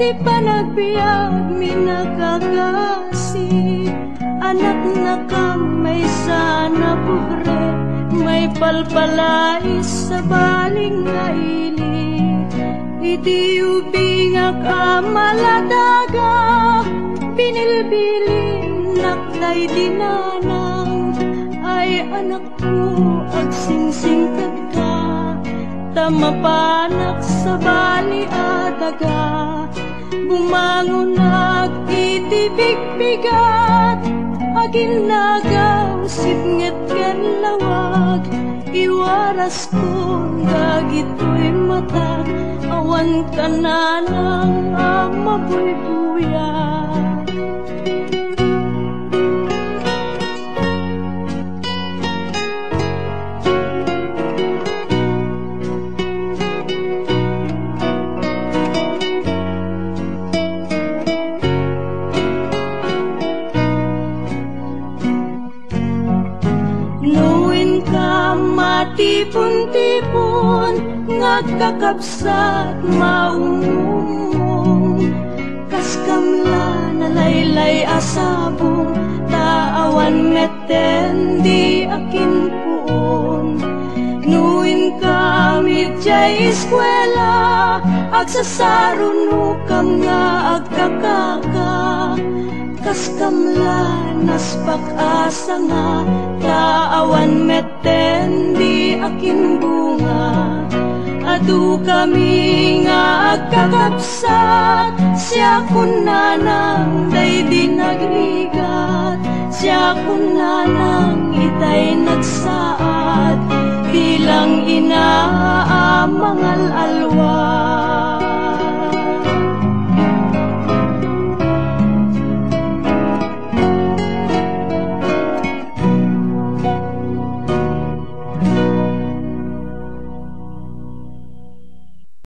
Di pa nagbiag minagagasi, anak na kamay sana pobre, may palpalay sa baling nga ili. Iti ubingak amaladaga, binilbilin naktay dinanang, ay anak ko agsingsing ka, tamapanak sa bali adaga. Bumangon nag-itibig-bigat, agin nagaw sipnget ken lawag, iwaras ko gagito'y mata, awan ka na ng mabuybuyan. Matipon-tipon, ngagkakabsat maumumong, kaskamla na laylay asabong, taawan meten di akin puon. Nuin kami jay eskwela, agsasarun kam nga agkakaka, kaskamla naspak asa nga, taawan meten di akin bunga. Adu kami nga agkakapsat, siya kun nanang day di nagrigat, siya kun nanang itay nagsaad, bilang